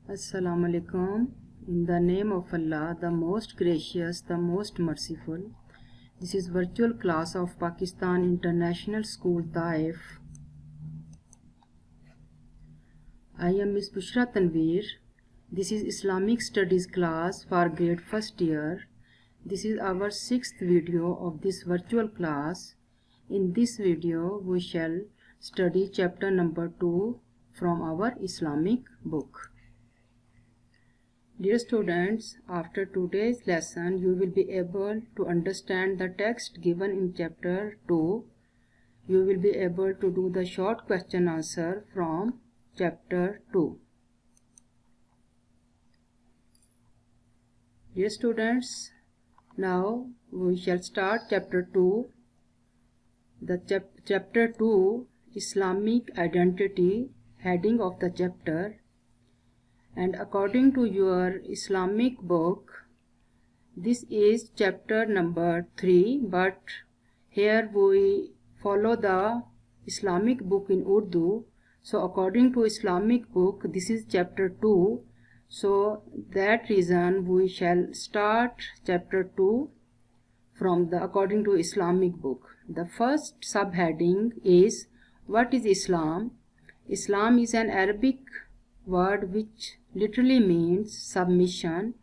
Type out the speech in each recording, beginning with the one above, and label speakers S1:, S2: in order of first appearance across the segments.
S1: Assalamu alaikum. In the name of Allah, the most gracious, the most merciful. This is virtual class of Pakistan International School, Taif. I am Miss Bushra Tanveer. This is Islamic Studies class for grade 1st year. This is our 6th video of this virtual class. In this video, we shall study chapter number 2 from our Islamic book. Dear students, after today's lesson, you will be able to understand the text given in chapter 2. You will be able to do the short question answer from chapter 2. Dear students, now we shall start chapter 2. The chapter 2, Islamic Identity, heading of the chapter. And according to your Islamic book, this is chapter number 3, but here we follow the Islamic book in Urdu. So according to Islamic book, this is chapter 2. So that reason we shall start chapter 2 from the according to Islamic book. The first subheading is, what is Islam? Islam is an Arabic word which literally means submission,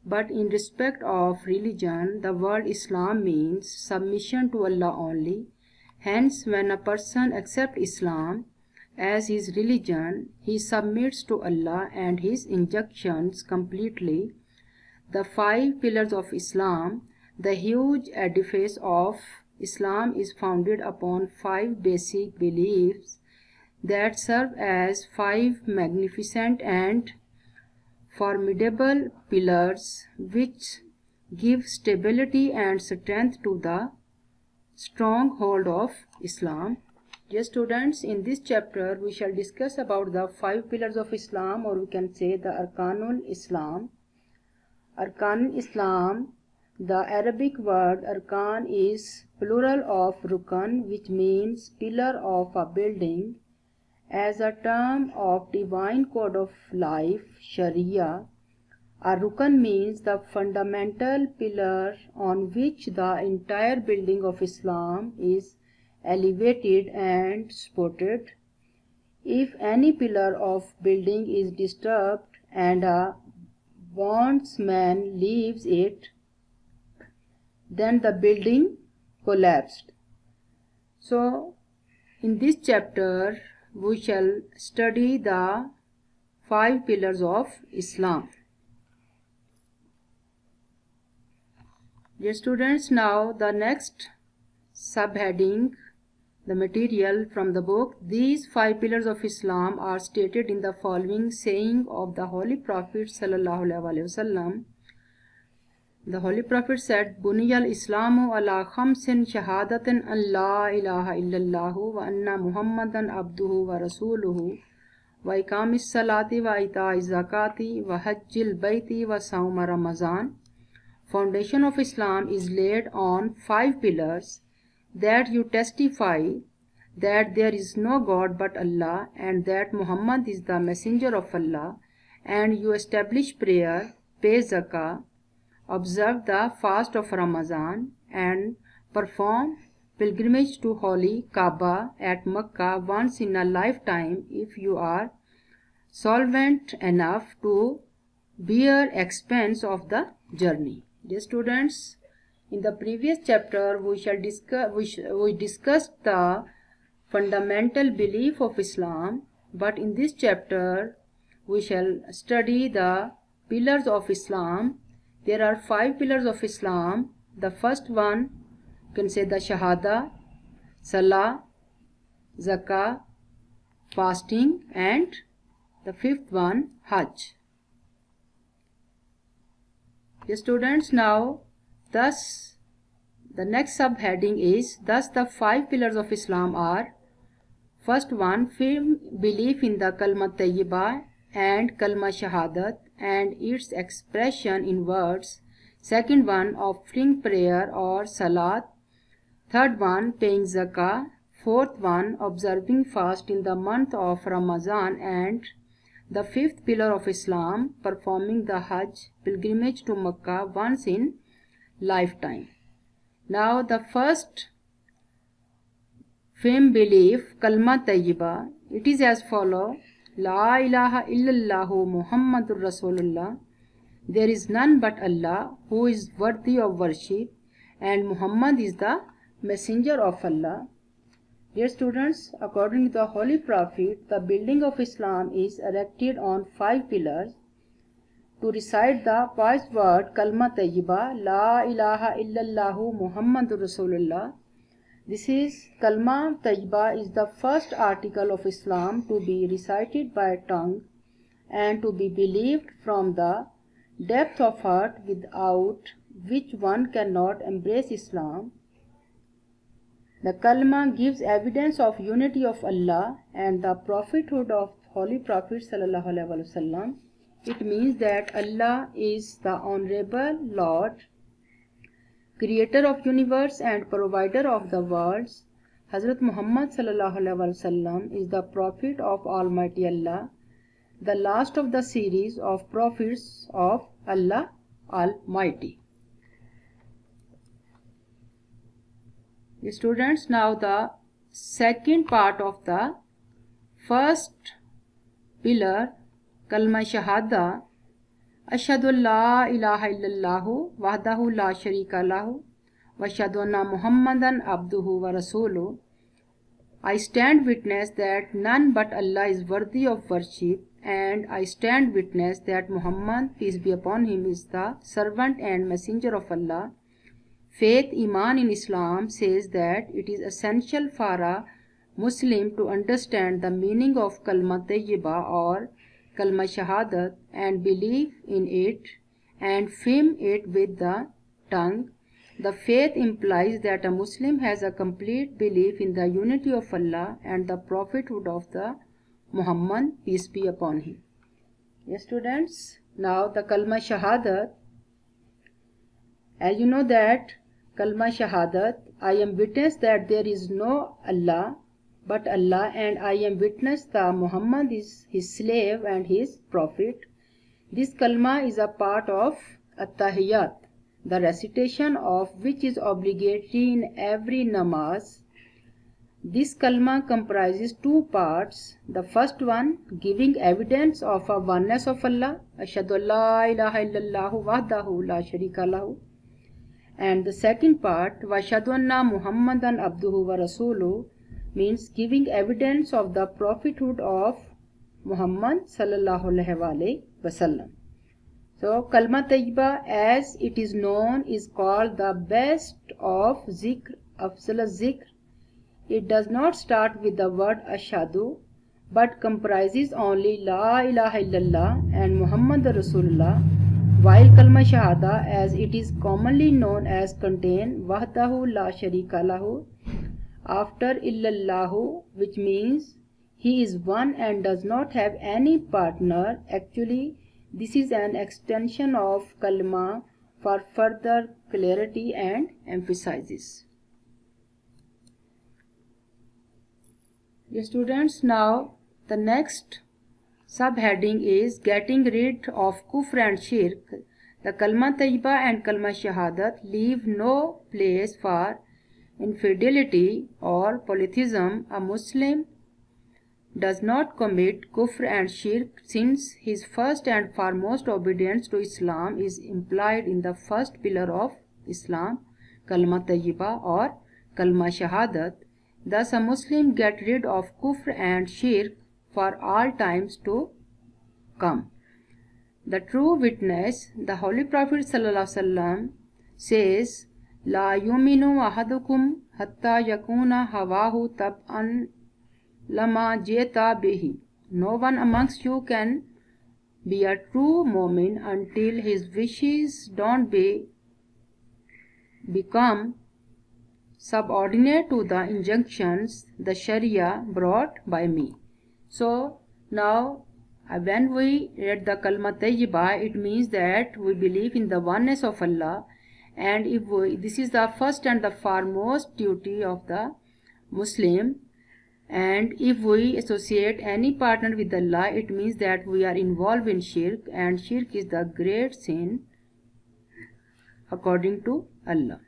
S1: but in respect of religion, the word Islam means submission to Allah only. Hence, when a person accepts Islam as his religion, he submits to Allah and his injunctions completely. The 5 pillars of Islam, the huge edifice of Islam, is founded upon 5 basic beliefs that serve as 5 magnificent and formidable pillars which give stability and strength to the stronghold of Islam. Dear students, in this chapter we shall discuss about the 5 pillars of Islam, or we can say the Arkanul Islam. Arkanul Islam, the Arabic word Arkan is plural of Rukan, which means pillar of a building. As a term of divine code of life, Sharia, a Rukan means the fundamental pillar on which the entire building of Islam is elevated and supported. If any pillar of building is disturbed and a bondsman leaves it, then the building collapsed. So, in this chapter, we shall study the 5 pillars of Islam. Dear students, now the next subheading, the material from the book. These 5 pillars of Islam are stated in the following saying of the Holy Prophet sallallahu alaihi wasallam. The Holy Prophet said, Buniyal Islamu ala khamsin shahadatin an la ilaha illallahu wa anna Muhammadan abduhu wa rasuluhu wa ikamis salati wa ita'iz zakati wa hajjil bayti wa sawma Ramazan. Foundation of Islam is laid on 5 pillars: that you testify that there is no God but Allah and that Muhammad is the messenger of Allah, and you establish prayer, pay zakah, observe the fast of Ramadan, and perform pilgrimage to Holy Kaaba at Makkah once in a lifetime if you are solvent enough to bear expense of the journey. Dear students, in the previous chapter we discussed the fundamental belief of Islam, but in this chapter we shall study the pillars of Islam. There are 5 pillars of Islam. The first one, you can say the Shahada, Salah, Zakah, fasting, and the 5th one, Hajj. Dear students, now thus the next subheading is, thus the 5 pillars of Islam are: first one, firm belief in the Kalma Tayyibah and Kalma Shahadat and its expression in words. Second one, offering prayer or salat. Third one, paying zakah. Fourth one, observing fast in the month of Ramadan. And the fifth pillar of Islam, performing the Hajj pilgrimage to Mecca once in lifetime. Now the first firm belief, Kalma Tayyiba, it is as follows: La ilaha illallahu Muhammadur Rasulullah. There is none but Allah who is worthy of worship, and Muhammad is the messenger of Allah. Dear students, according to the Holy Prophet, the building of Islam is erected on 5 pillars. To recite the pious word Kalma Tayyiba, La ilaha illallahu Muhammadur Rasulullah. This is Kalma Tayyiba is the first article of Islam to be recited by tongue and to be believed from the depth of heart, without which one cannot embrace Islam. The Kalma gives evidence of unity of Allah and the prophethood of Holy Prophet sallallahu alaihi wasallam. It means that Allah is the honorable Lord, creator of universe and provider of the worlds. Hazrat Muhammad sallallahu alaihi wasallam is the prophet of Almighty Allah, the last of the series of prophets of Allah Almighty. Students, now the second part of the first pillar, Kalma Shahada, Ashhadu la ilaha illallahu wahdahu la sharika lahu wa ashhadu anna Muhammadan abduhu wa rasuluh. I stand witness that none but Allah is worthy of worship, and I stand witness that Muhammad, peace be upon him, is the servant and messenger of Allah. Faith, Iman in Islam says that it is essential for a Muslim to understand the meaning of Kalma Tayyiba or Kalma Shahadat and believe in it and firm it with the tongue. The faith implies that a Muslim has a complete belief in the unity of Allah and the prophethood of the Muhammad, peace be upon him. Yes, students, now the Kalma Shahadat. As you know that Kalma Shahadat, I am witness that there is no Allah but Allah, and I am witness that Muhammad is his slave and his prophet. This Kalma is a part of At-Tahiyyat, the recitation of which is obligatory in every namaz. This Kalma comprises 2 parts. The first one, giving evidence of a oneness of Allah, Ashhadu la ilaha illallahu wahdahu la sharika lahu. And the second part, Washhadu anna Muhammadan abduhu wa rasuluh, means giving evidence of the prophethood of Muhammad sallallahu alaihi wasallam. So Kalma Tayyiba, as it is known, is called the best of zikr, afzal zikr. It does not start with the word Ashhadu, but comprises only La ilaha illallah and Muhammad Rasulullah, while Kalma Shahada, as it is commonly known as, contain Wahdahu la sharika lahu after illallahu, which means he is one and does not have any partner. Actually, this is an extension of Kalma for further clarity and emphasis. Dear students, now the next subheading is getting rid of kufr and shirk. The Kalma Tayyiba and Kalma Shahadat leave no place for infidelity or polytheism. A Muslim does not commit kufr and shirk, since his first and foremost obedience to Islam is implied in the first pillar of Islam, Kalma Tayyiba or Kalma Shahadat. Thus a Muslim gets rid of kufr and shirk for all times to come. The true witness, the Holy Prophet ﷺ, says, La yuminu ahadukum hatta yakuna hawahu tab'an lama jeta bihi. No one amongst you can be a true mu'min until his wishes don't become subordinate to the injunctions, the Sharia brought by me. So now when we read the Kalma Tayyiba, it means that we believe in the oneness of Allah, and this is the first and the foremost duty of the Muslim. And if we associate any partner with Allah, it means that we are involved in shirk, and shirk is the great sin according to Allah.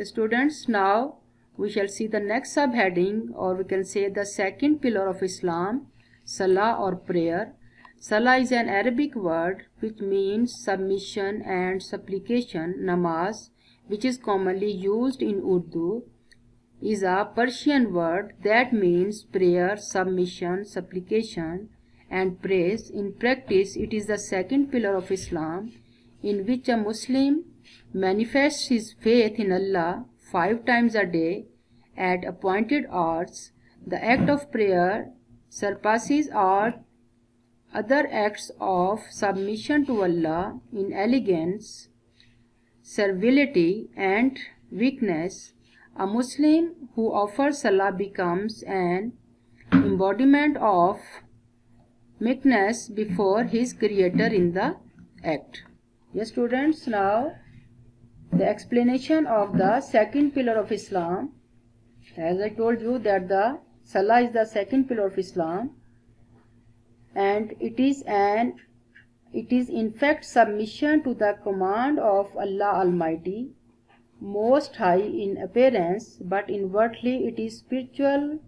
S1: Students, now we shall see the next subheading, or we can say the second pillar of Islam, Salah or prayer. Salah is an Arabic word which means submission and supplication. Namaz, which is commonly used in Urdu, is a Persian word that means prayer, submission, supplication, and praise. In practice, it is the second pillar of Islam, in which a Muslim manifests his faith in Allah 5 times a day at appointed hours. The act of prayer surpasses all other acts of submission to Allah in elegance, servility, and weakness. A Muslim who offers Salah becomes an embodiment of meekness before his Creator in the act. Yes, students, now the explanation of the second pillar of Islam. As I told you that the Salah is the second pillar of Islam, and it is in fact submission to the command of Allah Almighty, Most High in appearance, but inwardly it is spiritual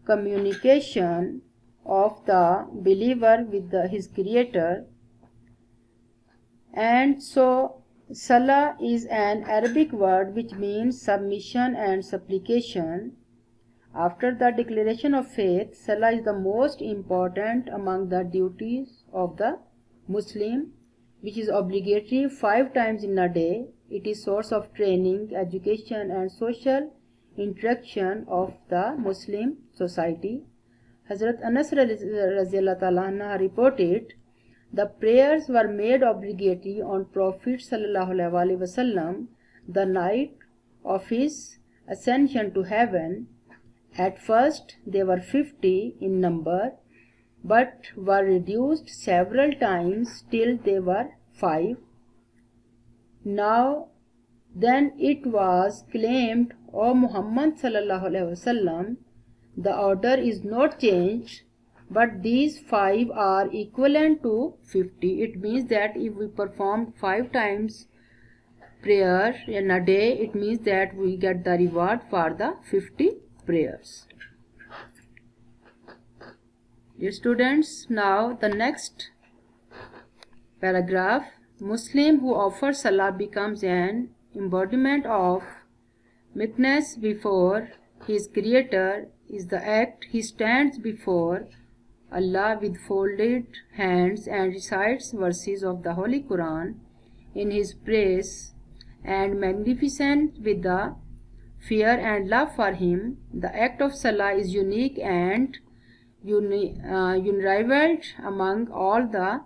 S1: communication of the believer with his Creator. And so Salah is an Arabic word which means submission and supplication. After the declaration of faith, Salah is the most important among the duties of the Muslim, which is obligatory 5 times in a day. It is source of training, education, and social interaction of the Muslim society. Hazrat Anas Raziyallahu Ta'ala Anha reported, the prayers were made obligatory on Prophet Sallallahu Alaihi Wasallam the night of his ascension to heaven. At first they were 50 in number, but were reduced several times till they were 5. Now then it was claimed, O Muhammad Sallallahu Alaihi Wasallam, the order is not changed, but these 5 are equivalent to 50. It means that if we perform 5 times prayer in a day, it means that we get the reward for the 50 prayers. Dear students, now the next paragraph. Muslim who offers Salah becomes an embodiment of meekness before his Creator. Is the act he stands before Allah with folded hands and recites verses of the Holy Quran in his praise and magnificence with the fear and love for him. The act of Salah is unique and unrivaled among all the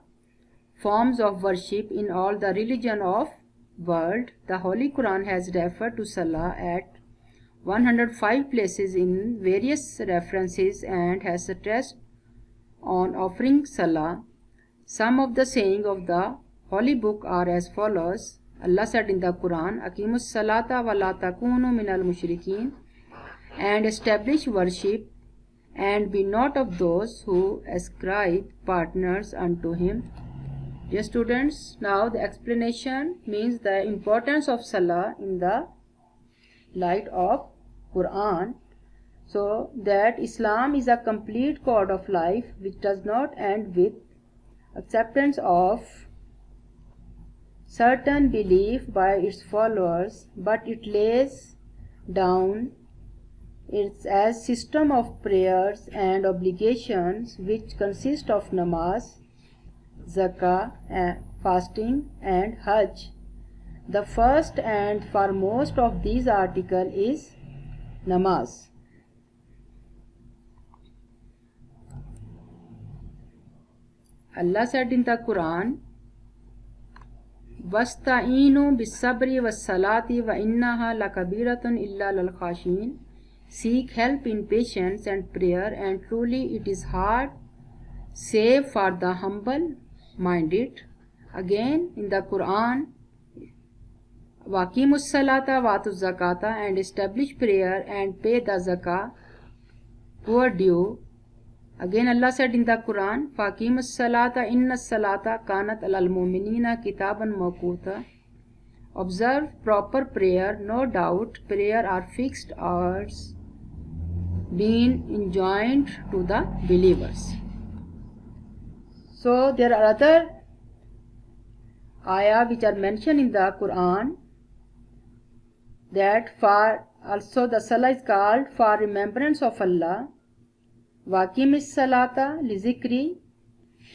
S1: forms of worship in all the religion of world. The Holy Quran has referred to Salah at 105 places in various references and has stressed on offering Salah. Some of the sayings of the Holy Book are as follows. Allah said in the Quran, Aqimus salata wa la takunu minal mushrikeen, and establish worship and be not of those who ascribe partners unto him. Dear students, now the explanation means the importance of Salah in the light of Quran. So that Islam is a complete code of life which does not end with acceptance of certain belief by its followers, but it lays down its as system of prayers and obligations which consist of namaz, zakah, fasting, and hajj. The first and foremost of these articles is namaz. Allah said in the Quran, وَاسْتَعِينُوا بِالصَّبْرِ وَالصَّلَاةِ وَإِنَّهَا لَكَبِيرَةٌ إِلَّا لِلْخَاشِعِينَ. Seek help in patience and prayer, and truly it is hard, save for the humble-minded. Again in the Quran, Waqimus salata watuz zakata, and establish prayer and pay the zakah, poor due. Again Allah said in the Quran, Faqimus salata inna salata kanat alal mu'minina kitaban mawquta. Observe proper prayer, no doubt prayer are fixed hours being enjoined to the believers. So there are other ayah which are mentioned in the Quran, that for also the salah is called for remembrance of Allah. Waqimis salata li zikri,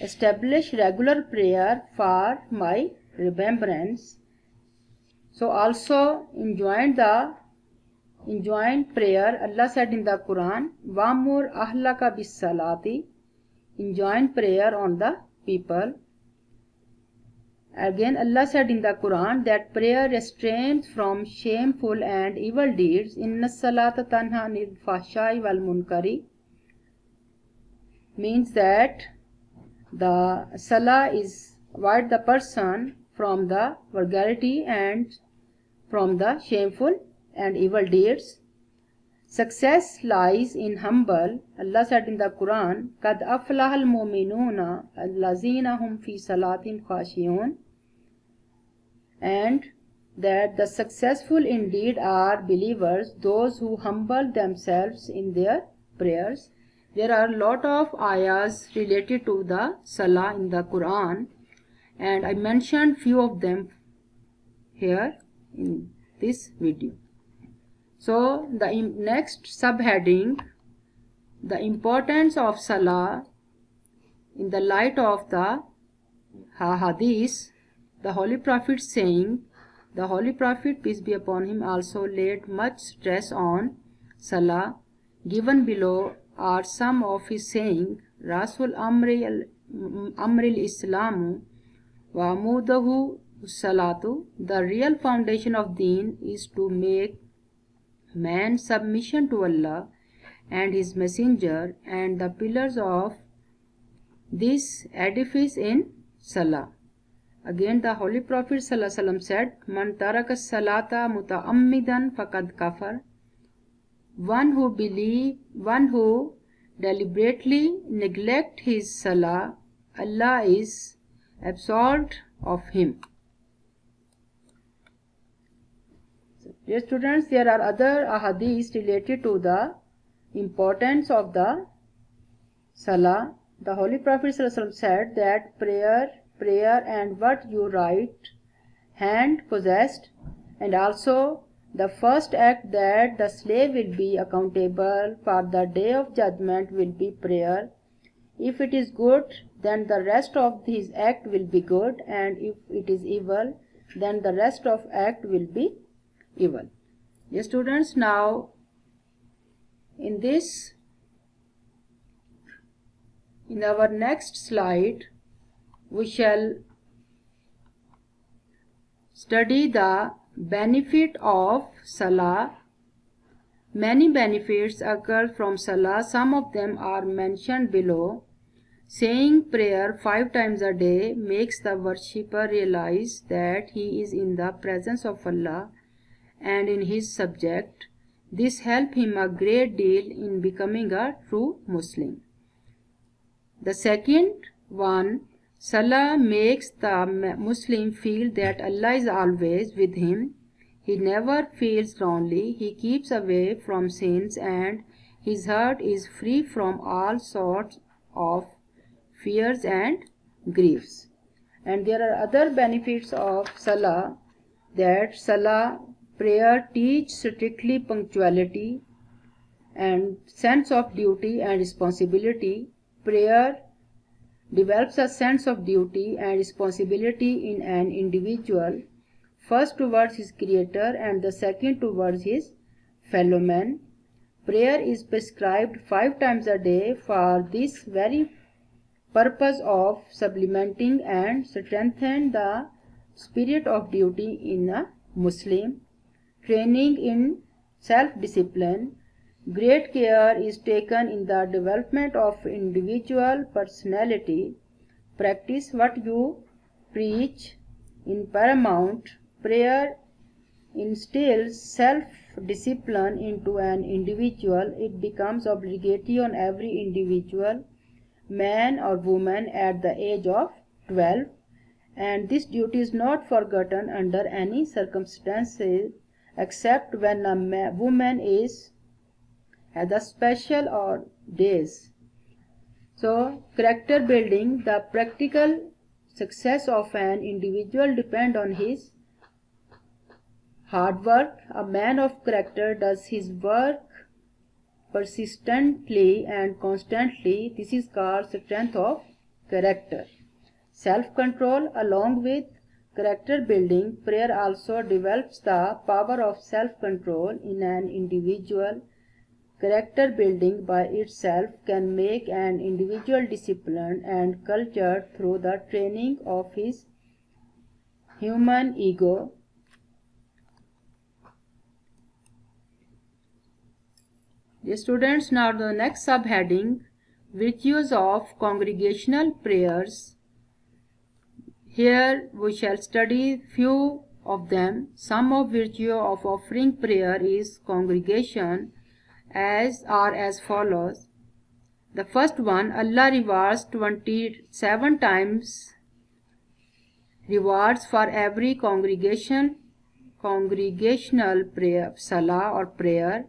S1: establish regular prayer for my remembrance. So also enjoined prayer. Allah said in the Quran, Wamur ahlaka bis salati, enjoin prayer on the people. Again Allah said in the Quran that prayer restrains from shameful and evil deeds. Inna salata tanha anil fahshai wal munkari, means that the salah is avoid the person from the vulgarity and from the shameful and evil deeds. Success lies in humble. Allah said in the Quran, Kad aflahal mu'minuna allazina hum fi salatim khashiyun, and that the successful indeed are believers, those who humble themselves in their prayers. There are a lot of ayahs related to the salah in the Quran, and I mentioned few of them here in this video. So the next subheading, the importance of salah in the light of the hadith. The Holy Prophet saying, the Holy Prophet, peace be upon him, also laid much stress on salah. Given below are some of his saying. Rasul Amril Islamu wa Mudahu Salatu. The real foundation of deen is to make man submission to Allah and his messenger, and the pillars of this edifice in salah. Again the Holy Prophet ﷺ said, Man taraka salata muta'ammidan faqad kafar. One who deliberately neglect his salah, Allah is absolved of him. Dear students, there are other ahadith related to the importance of the salah. The Holy Prophet ﷺ said that prayer and what you right hand possessed, and also the first act that the slave will be accountable for the day of judgment will be prayer. If it is good, then the rest of his act will be good, and if it is evil, then the rest of act will be evil. Yes, students, now in our next slide we shall study the benefit of salah. Many benefits occur from salah. Some of them are mentioned below. Saying prayer 5 times a day makes the worshipper realize that he is in the presence of Allah and in his subject. This helps him a great deal in becoming a true Muslim. The second one, salah makes the Muslim feel that Allah is always with him. He never feels lonely. He keeps away from sins, and his heart is free from all sorts of fears and griefs. And there are other benefits of salah, that salah prayer teaches strictly punctuality and sense of duty and responsibility. Prayer develops a sense of duty and responsibility in an individual, first towards his creator and the second towards his fellow men. Prayer is prescribed 5 times a day for this very purpose of supplementing and strengthening the spirit of duty in a Muslim. Training in self-discipline. Great care is taken in the development of individual personality. Practice what you preach. In paramount, prayer instills self-discipline into an individual, it becomes obligatory on every individual, man or woman, at the age of 12, and this duty is not forgotten under any circumstances except when a woman is at the special or days. So, character building, the practical success of an individual depends on his hard work. A man of character does his work persistently and constantly. This is called strength of character. Self-control. Along with character building, prayer also develops the power of self-control in an individual. Character building by itself can make an individual disciplined and cultured through the training of his human ego. Dear students, now the next subheading, virtues of congregational prayers. Here we shall study few of them. Some of virtue of offering prayer is congregation are as follows. The first one, Allah rewards 27 times rewards for every congregational prayer, salah or prayer.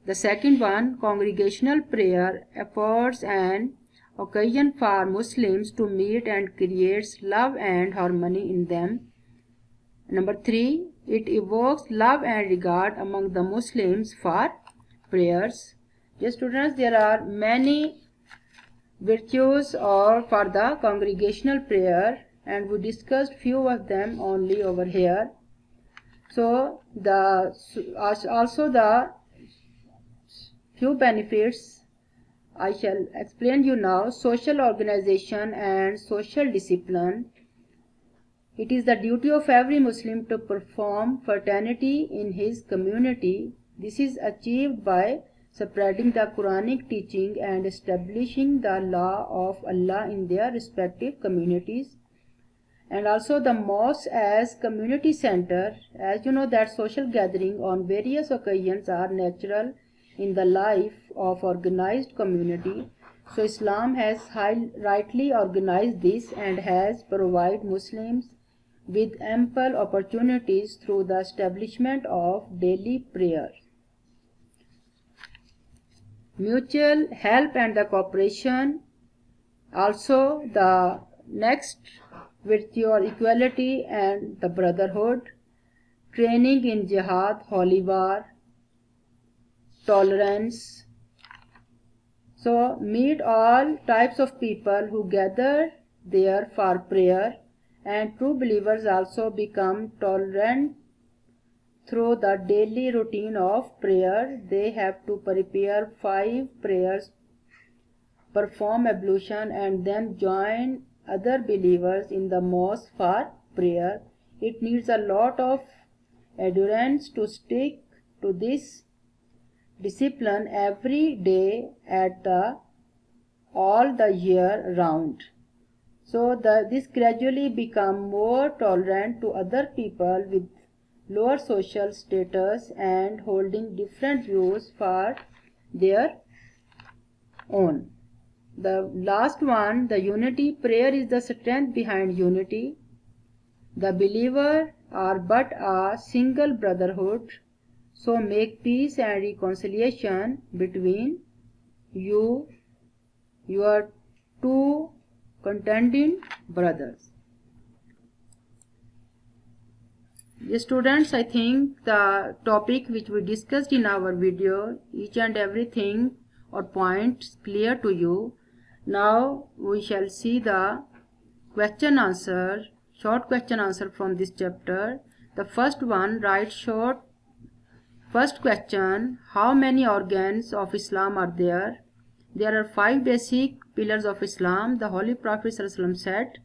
S1: The second one, congregational prayer affords an occasion for Muslims to meet and creates love and harmony in them. Number 3, it evokes love and regard among the Muslims for prayers. Dear students, there are many virtues for the congregational prayer, and we discussed few of them only over here. So also the few benefits I shall explain you now. Social organization and social discipline. It is the duty of every Muslim to perform fraternity in his community. This is achieved by spreading the Quranic teaching and establishing the law of Allah in their respective communities. And also the mosque as community center. As you know that social gathering on various occasions are natural in the life of organized community. So Islam has rightly organized this and has provided Muslims with ample opportunities through the establishment of daily prayer. Mutual help and the cooperation. Also the next virtue or equality and the brotherhood. Training in jihad, holy war, tolerance. So meet all types of people who gather there for prayer, and true believers also become tolerant through the daily routine of prayer. They have to prepare 5 prayers, perform ablution, and then join other believers in the mosque for prayer. It needs a lot of endurance to stick to this discipline every day at all the year round. So this gradually become more tolerant to other people with lower social status and holding different views for their own. The last one, the unity. Prayer is the strength behind unity. The believer are but a single brotherhood. So make peace and reconciliation between you, your 2 contending brothers. Yes, students, I think the topic which we discussed in our video, each and everything or points clear to you. Now we shall see the question answer, short question answer from this chapter. The first one, write short. First question, how many organs of Islam are there? There are 5 basic pillars of Islam. The Holy Prophet ﷺ said,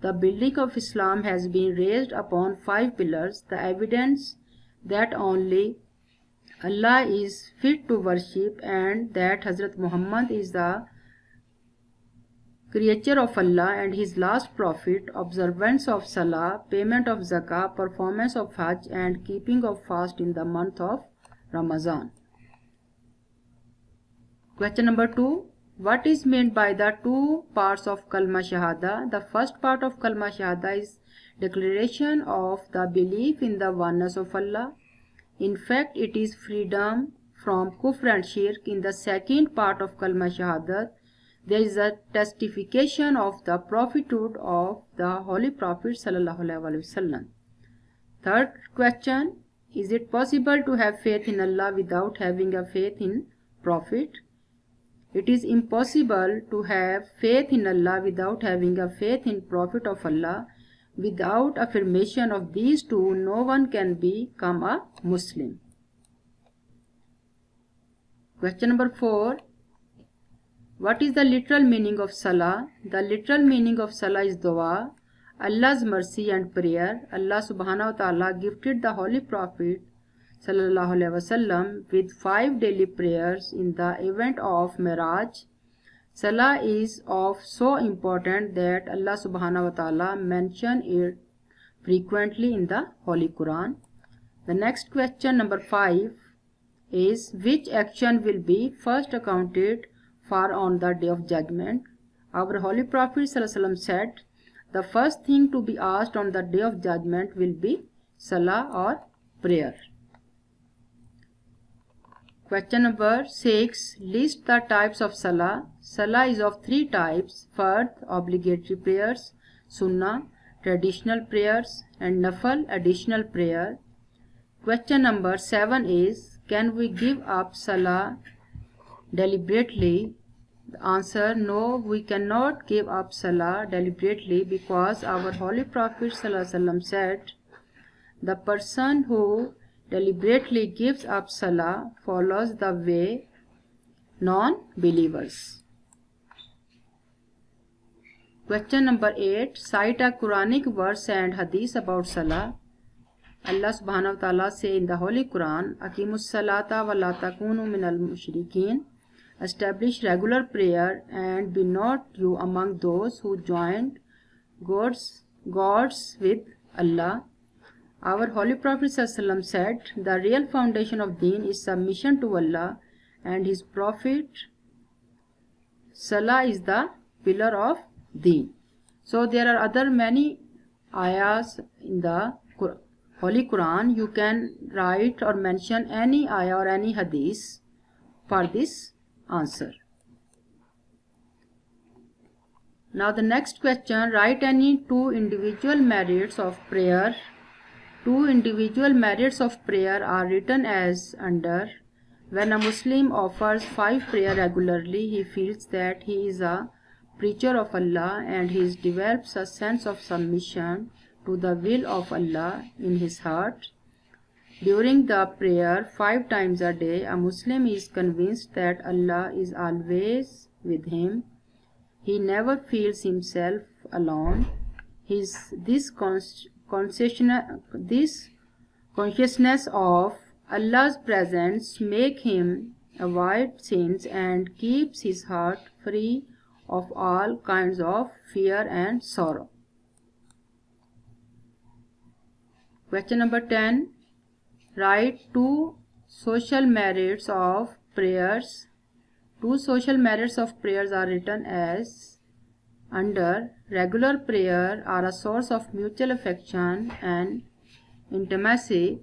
S1: the building of Islam has been raised upon 5 pillars. The evidence that only Allah is fit to worship and that Hazrat Muhammad is the creature of Allah and his last prophet, observance of Salah, payment of Zakah, performance of Hajj, and keeping of fast in the month of Ramadan. Question number 2. What is meant by the two parts of Kalma Shahada? The first part of Kalma Shahada is declaration of the belief in the oneness of Allah. In fact, it is freedom from kufr and shirk. In the second part of Kalma Shahada, there is a testification of the prophethood of the Holy Prophet Sallallahu Alaihi Wasallam. Third question, is it possible to have faith in Allah without having a faith in Prophet? It is impossible to have faith in Allah without having a faith in Prophet of Allah. Without affirmation of these two, no one can become a Muslim. Question number 4. What is the literal meaning of Salah? The literal meaning of Salah is dua, Allah's mercy and prayer. Allah subhanahu wa ta'ala gifted the Holy Prophet Sallallahu Alaihi Wasallam with 5 daily prayers in the event of Miraj. Salah is of so important that Allah subhanahu wa ta'ala mentioned it frequently in the Holy Quran. The next question, number 5, is which action will be first accounted for on the Day of Judgment? Our Holy Prophet Sallallahu Alaihi Wasallam said, the first thing to be asked on the Day of Judgment will be Salah or prayer. Question number 6. List the types of Salah. Salah is of 3 types. Fard, obligatory prayers, Sunnah, traditional prayers, and Nafal, additional prayer. Question number 7 is, can we give up Salah deliberately? The answer, no, we cannot give up Salah deliberately because our Holy Prophet ﷺ said, the person who deliberately gives up Salah follows the way non-believers. Question number 8. Cite a Quranic verse and hadith about Salah. Allah subhanahu wa ta'ala say in the Holy Quran, Aqimus salata wa la takunu minal mushrikeen. Establish regular prayer and be not you among those who joined gods with Allah. Our Holy Prophet ﷺ said, the real foundation of deen is submission to Allah and His Prophet. Salah is the pillar of deen. So there are other many ayahs in the Holy Quran. You can write or mention any ayah or any hadith for this answer. Now the next question, write any 2 individual merits of prayer. 2 individual merits of prayer are written as under. When a Muslim offers 5 prayer regularly, he feels that he is a preacher of Allah and he develops a sense of submission to the will of Allah in his heart. During the prayer 5 times a day, a Muslim is convinced that Allah is always with him. He never feels himself alone. This consciousness of Allah's presence makes him avoid sins and keeps his heart free of all kinds of fear and sorrow. Question number 10. Write 2 social merits of prayers. 2 social merits of prayers are written as under. Regular prayer are a source of mutual affection and intimacy.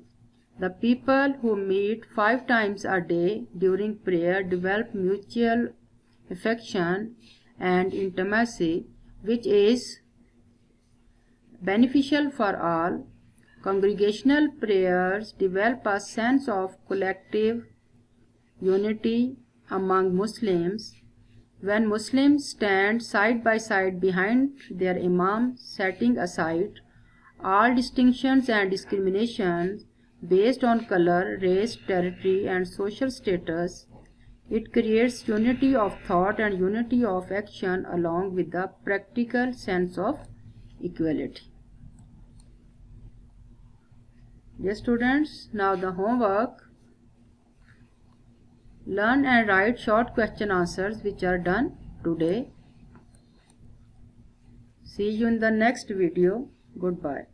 S1: The people who meet 5 times a day during prayer develop mutual affection and intimacy, which is beneficial for all. Congregational prayers develop a sense of collective unity among Muslims. When Muslims stand side by side behind their Imam, setting aside all distinctions and discriminations based on color, race, territory, and social status, it creates unity of thought and unity of action along with the practical sense of equality. Dear students, now the homework. Learn and write short question answers which are done today. See you in the next video. Goodbye.